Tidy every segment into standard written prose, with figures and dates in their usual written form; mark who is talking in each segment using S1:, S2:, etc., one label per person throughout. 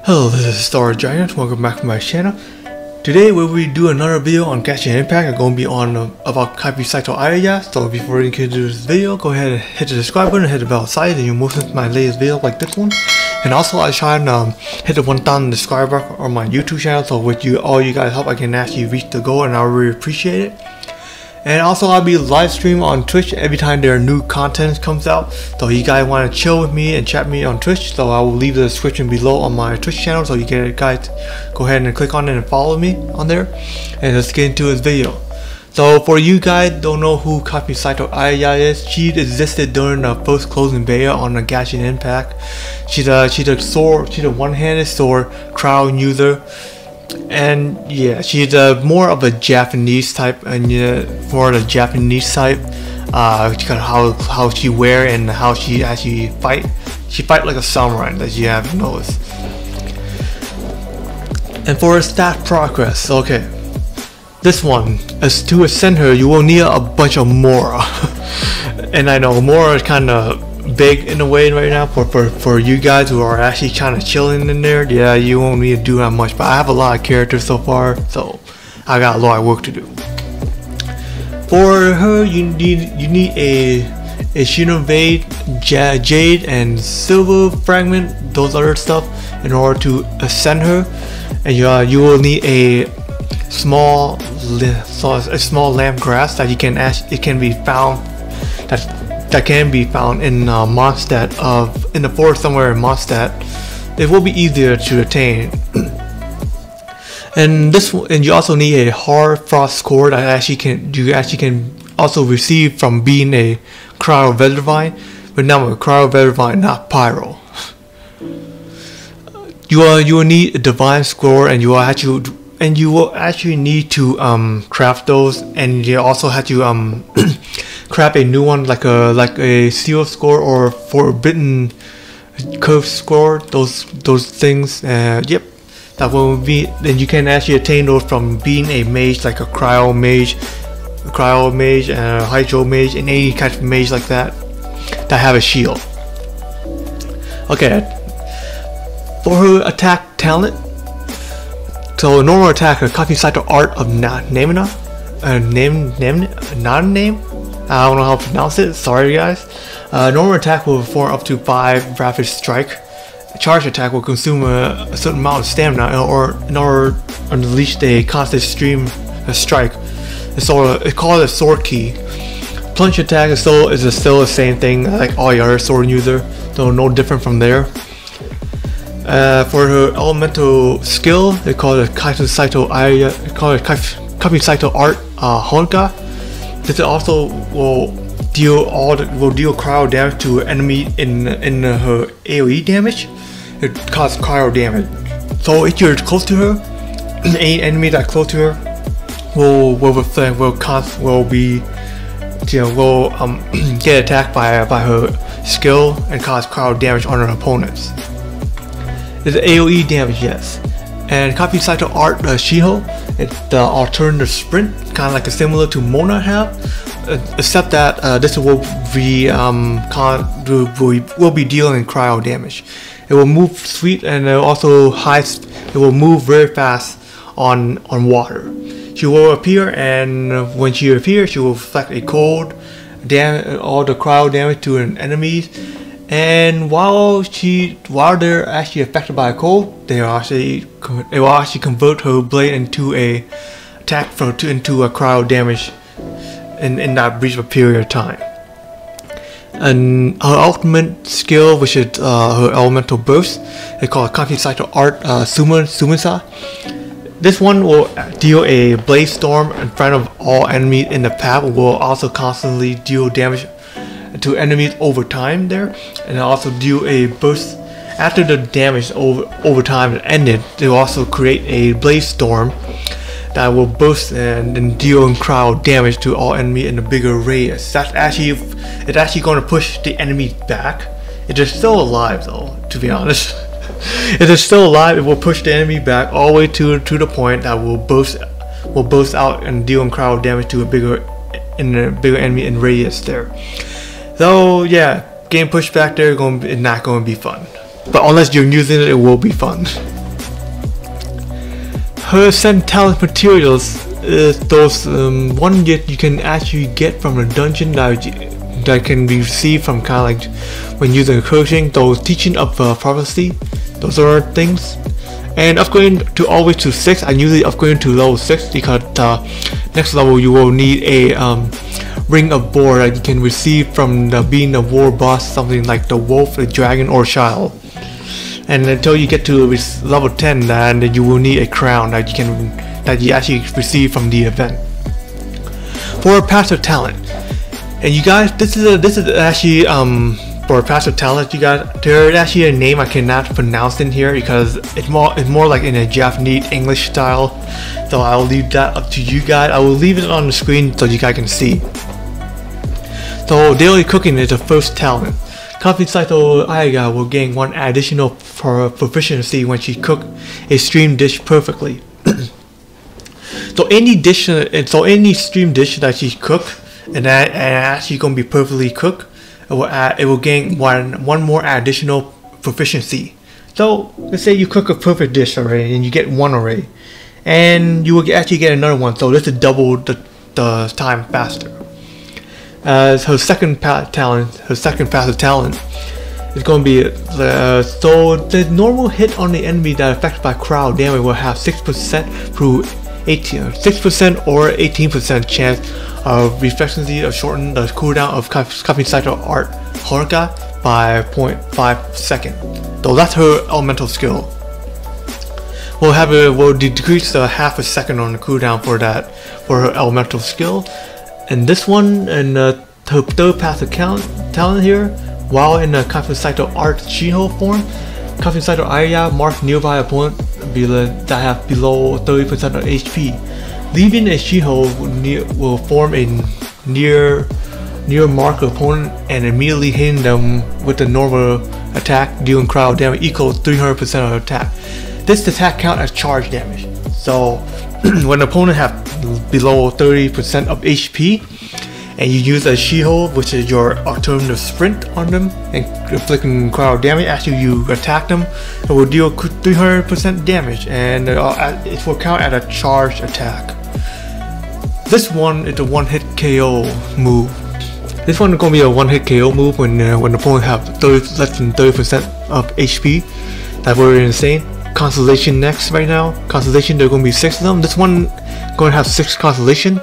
S1: Hello, this is Star Giant. Welcome back to my channel. Today we will do another video on Genshin Impact. I'm going to be on about Kamisato Ayaka. So before we get into this video, go ahead and hit the subscribe button and hit the bell side, and you'll move into my latest video like this one. And also I try and hit the 1,000 subscriber on my YouTube channel. So with all you guys help, I can actually reach the goal, and I really appreciate it. And also I'll be live streaming on Twitch every time there are new content comes out. So you guys want to chill with me and chat with me on Twitch, so I will leave the description below on my Twitch channel, so you guys go ahead and click on it and follow me on there. And let's get into this video. So for you guys don't know who Kamisato Ayaka is, she existed during the first closing beta on the Genshin Impact. She's a one-handed sword crowd user. And yeah, she's more of a Japanese type, and more of the Japanese type. How she wear and how she actually fight. She fight like a samurai, as you have noticed. And for her stat progress, okay, this one is to ascend her, you will need a bunch of Mora. And I know Mora is kind of big in a way right now for you guys who are actually kind of chilling in there. Yeah, you won't need to do that much, but I have a lot of characters so far, so I got a lot of work to do. For her, you need a Shinovade, Jade, and Silver Fragment, those other stuff, in order to ascend her. And you will need a small lamb grass that it can be found in Mondstadt, in the forest somewhere in Mondstadt. It will be easier to attain. And you also need a hard frost core that you actually can also receive from being a cryo Vedravine, but now a cryo Vedravine, not pyro. You will need a divine score, and you will actually need to craft those, and you also have to craft a new one like a seal score or forbidden curve score. Those things. Yep, that will be. Then you can actually attain those from being a mage, like a cryo mage, and a hydro mage, and any kind of mage like that have a shield. Okay, for her attack talent. So normal attack, a Kamisato art of Namina, non-name. I don't know how to pronounce it. Sorry guys. Normal attack will perform up to 5 rapid strike. Charge attack will consume a certain amount of stamina in order to unleash a constant stream of strike. It's called a sword key. Plunge attack is still the same thing like all the other sword user, so no different from there. For her elemental skill, they call it Kamisato art Honka. This also will deal cryo damage to an enemy in her AoE damage. It causes cryo damage. So if you're close to her, any enemy that's close to her will get attacked by her skill and cause cryo damage on her opponents. It's AoE damage, yes. And Kamisato art Shiho, it's the alternative sprint, kind of like similar to Mona have, except that this will be dealing cryo damage. It will move sweet, and it will move very fast on water. She will appear, and when she appears, she will reflect a cold, all the cryo damage to an enemy. And while they're actually affected by a cold, it will actually convert her blade into a cryo damage in that brief period of time. And her ultimate skill, which is her elemental burst, they call it Kamisato art Sumisa. This one will deal a blade storm in front of all enemies in the path. Will also constantly deal damage to enemies over time there, and also do a burst after the damage over time ended. They will also create a blade storm that will burst and then deal cryo damage to all enemies in a bigger radius. It's actually going to push the enemy back. It is still alive though, to be honest. If it's still alive, it will push the enemy back all the way to the point that will burst out and deal cryo damage to a bigger enemy in radius there. So yeah, getting pushed back there is not going to be fun. But unless you're using it, it will be fun. her ascent talent materials is those one you can actually get from a dungeon that can be received from kind of like when using coaching, those teaching of prophecy, those are things. And upgrading to always to 6, I usually upgrade to level 6 because next level you will need a ring of boar that you can receive from being a war boss, something like the wolf, the dragon, or child. And until you get to level 10, then you will need a crown that you actually receive from the event. For a passive talent, and you guys, this is actually for a passive talent, you guys, there's actually a name I cannot pronounce in here because it's more like in a Japanese English style. So I'll leave that up to you guys. I will leave it on the screen so you guys can see. So daily cooking is the first talent. Kamisato Ayaka will gain 1 additional proficiency when she cooks a stream dish perfectly. So any stream dish that she cook and actually gonna be perfectly cooked, it will gain one more additional proficiency. So let's say you cook a perfect dish already and you get 1 already, and you will actually get another one. So this is double the time faster. As her second passive talent is going to be so the normal hit on the enemy that affected by crowd damage will have 6% through 6% or 18% chance of reflexively of shorten the cooldown of Kamisato art Ayaka by 0.5 seconds. So that's her elemental skill. Will decrease half a second on the cooldown for her elemental skill. And this one, and her third passive talent here, while in the Kamisato art Shiho form, Kamisato Ayaka marks nearby opponent that have below 30% of HP. Leaving a Shiho will form a near mark opponent and immediately hitting them with the normal attack, dealing crowd damage equals 300% of attack. This attack count as charge damage. So when the opponent have below 30% of HP and you use a Shiho, which is your alternative sprint on them and inflicting crowd damage after you attack them, it will deal 300% damage and it will count as a charged attack. This one is a one-hit KO move. This one is going to be a one-hit KO move when the opponent have less than 30% of HP. That's very insane. Constellation next right now. Constellation, there are going to be 6 of them. This one going to have 6 constellation.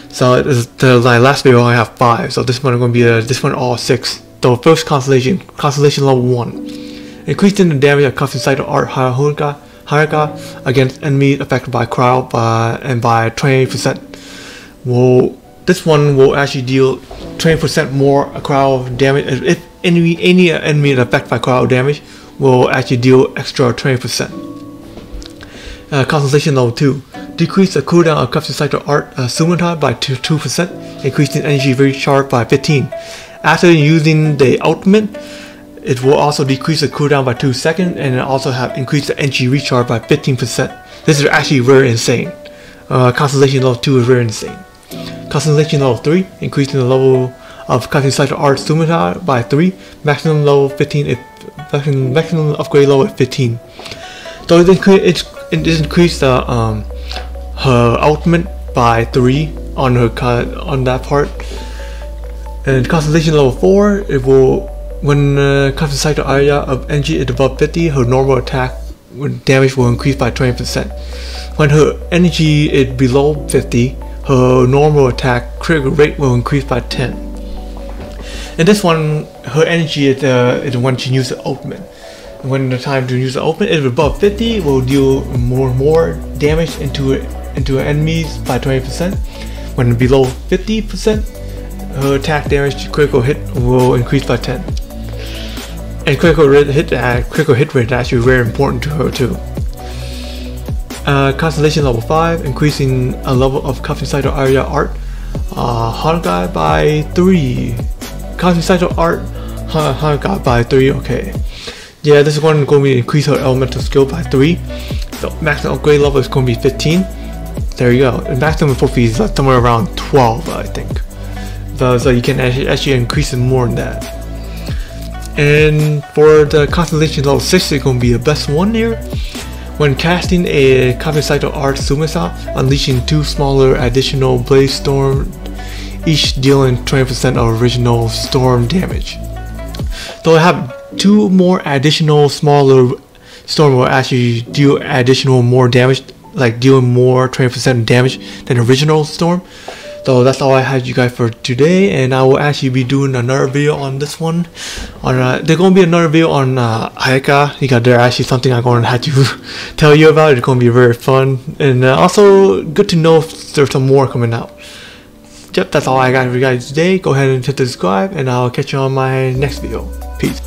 S1: So the last video I have 5. So this one is going to be this one all 6. So first constellation level 1, increasing the damage of Kamisato art Ayaka against enemies affected by crowd by 20%. Well, this one will actually deal 20% more crowd damage. If any enemy affected by crowd damage, will actually deal extra 20%. Concentration level 2. Decrease the cooldown of Kamisato art Sumata by 2%, increasing energy recharge by 15. After using the ultimate, it will also decrease the cooldown by 2 seconds and also have increased the energy recharge by 15%. This is actually very insane. Concentration level 2 is very insane. Concentration level 3, increasing the level of Kamisato art Sumata by 3, maximum level 15. Maximum upgrade level at 15. So it increased her ultimate by 3 on that part. And concentration level 4, it will when Kamisato area of energy is above 50, her normal attack damage will increase by 20%. When her energy is below 50, her normal attack critical rate will increase by 10. And this one, her energy is when she uses the ultimate. When the time to use the ultimate is above 50, it will deal more damage into enemies by 20%. When below 50%, her attack damage critical hit will increase by 10. And critical hit rate is actually very important to her too. Constellation level 5, increasing a level of Kamisato area art Ayaka by 3. Kamisato art Ayaka by 3. Okay, yeah, this one is going to increase her elemental skill by 3. The maximum upgrade level is going to be 15. There you go. The maximum supposed to be somewhere around 12, I think. So you can actually increase it more than that. And for the constellation level 6, it's going to be the best one here. When casting a Kamisato Art Sumisa, unleashing 2 smaller additional Blaze Storm, each dealing 20% of original storm damage. So I have 2 more additional smaller storm will actually deal additional more damage, like dealing more 20% damage than original storm. So that's all I had you guys for today, and I will actually be doing another video on this one. There's gonna be another video on Ayaka, because there's actually something I'm gonna have to tell you about. It's gonna be very fun, and also good to know if there's some more coming out. Yep, that's all I got for you guys today. Go ahead and hit the subscribe, and I'll catch you on my next video. Peace.